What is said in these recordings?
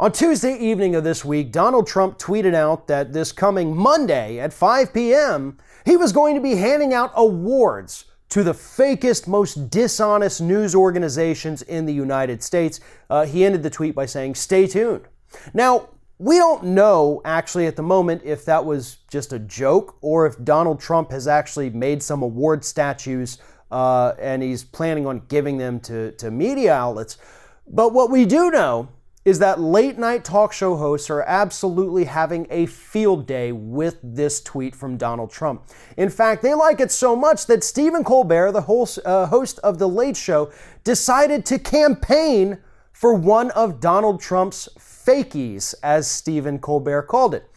On Tuesday evening of this week, Donald Trump tweeted out that this coming Monday at 5 p.m., he was going to be handing out awards to the fakest, most dishonest news organizations in the United States. He ended the tweet by saying, "Stay tuned." Now, we don't know actually at the moment if that was just a joke or if Donald Trump has actually made some award statues and he's planning on giving them to media outlets. But what we do know is that late night talk show hosts are absolutely having a field day with this tweet from Donald Trump. In fact, they like it so much that Stephen Colbert, the host of The Late Show, decided to campaign for one of Donald Trump's fakies, as Stephen Colbert called it.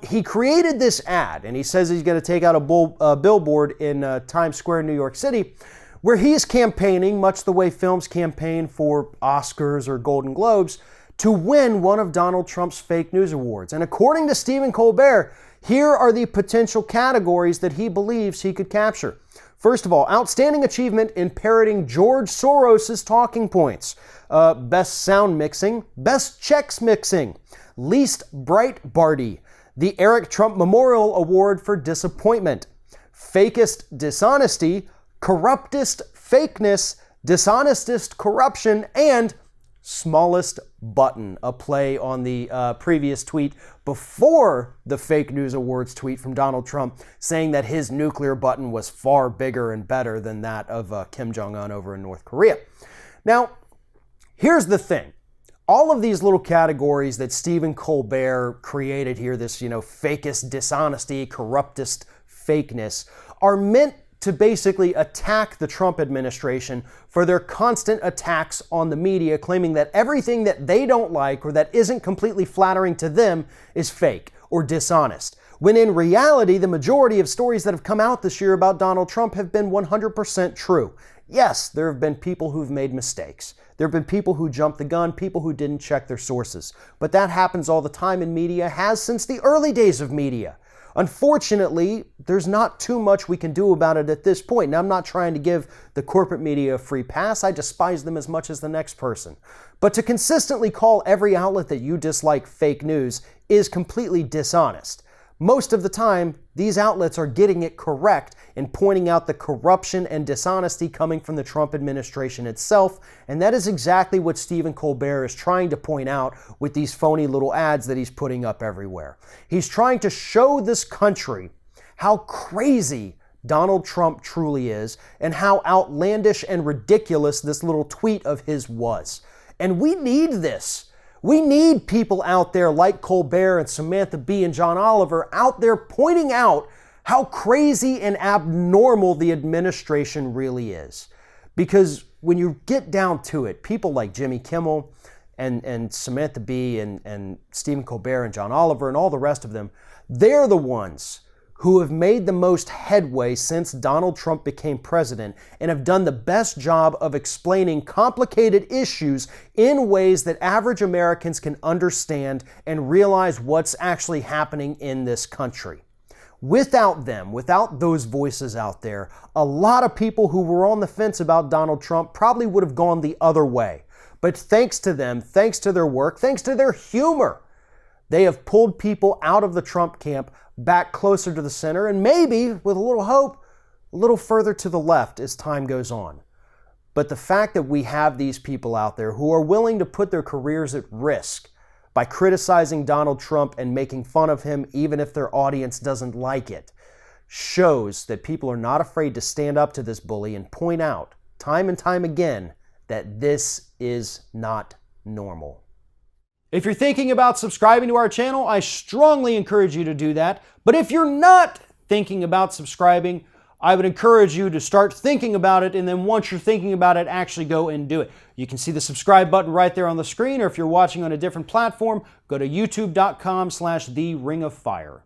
He created this ad, and he says he's going to take out a billboard in Times Square, New York City, where he's campaigning, much the way films campaign for Oscars or Golden Globes, to win one of Donald Trump's fake news awards. And according to Stephen Colbert, here are the potential categories that he believes he could capture. First of all, outstanding achievement in parroting George Soros's talking points. Best sound mixing, best checks mixing, least Breitbarty, the Eric Trump Memorial Award for disappointment, fakest dishonesty, corruptest fakeness, dishonestest corruption, and smallest button, a play on the previous tweet before the fake news awards tweet from Donald Trump saying that his nuclear button was far bigger and better than that of Kim Jong-un over in North Korea. Now, here's the thing. All of these little categories that Stephen Colbert created here, this, fakest dishonesty, corruptest fakeness, are meant to basically attack the Trump administration for their constant attacks on the media, claiming that everything that they don't like or that isn't completely flattering to them is fake or dishonest. When in reality, the majority of stories that have come out this year about Donald Trump have been 100% true. Yes, there have been people who've made mistakes. There have been people who jumped the gun, people who didn't check their sources. But that happens all the time in media, has since the early days of media. Unfortunately, there's not too much we can do about it at this point. Now, I'm not trying to give the corporate media a free pass. I despise them as much as the next person. But to consistently call every outlet that you dislike fake news is completely dishonest. Most of the time, these outlets are getting it correct in pointing out the corruption and dishonesty coming from the Trump administration itself, and that is exactly what Stephen Colbert is trying to point out with these phony little ads that he's putting up everywhere. He's trying to show this country how crazy Donald Trump truly is and how outlandish and ridiculous this little tweet of his was. And we need this. We need people out there like Colbert and Samantha Bee and John Oliver out there pointing out how crazy and abnormal the administration really is. Because when you get down to it, people like Jimmy Kimmel and Samantha Bee and Stephen Colbert and John Oliver and all the rest of them, they're the ones who have made the most headway since Donald Trump became president and have done the best job of explaining complicated issues in ways that average Americans can understand and realize what's actually happening in this country. Without them, without those voices out there, a lot of people who were on the fence about Donald Trump probably would have gone the other way. But thanks to them, thanks to their work, thanks to their humor, they have pulled people out of the Trump camp back closer to the center, and maybe, with a little hope, a little further to the left as time goes on. But the fact that we have these people out there who are willing to put their careers at risk by criticizing Donald Trump and making fun of him, even if their audience doesn't like it, shows that people are not afraid to stand up to this bully and point out, time and time again, that this is not normal. If you're thinking about subscribing to our channel, I strongly encourage you to do that. But if you're not thinking about subscribing, I would encourage you to start thinking about it, and then once you're thinking about it, actually go and do it. You can see the subscribe button right there on the screen, or if you're watching on a different platform, go to youtube.com/theringofFire.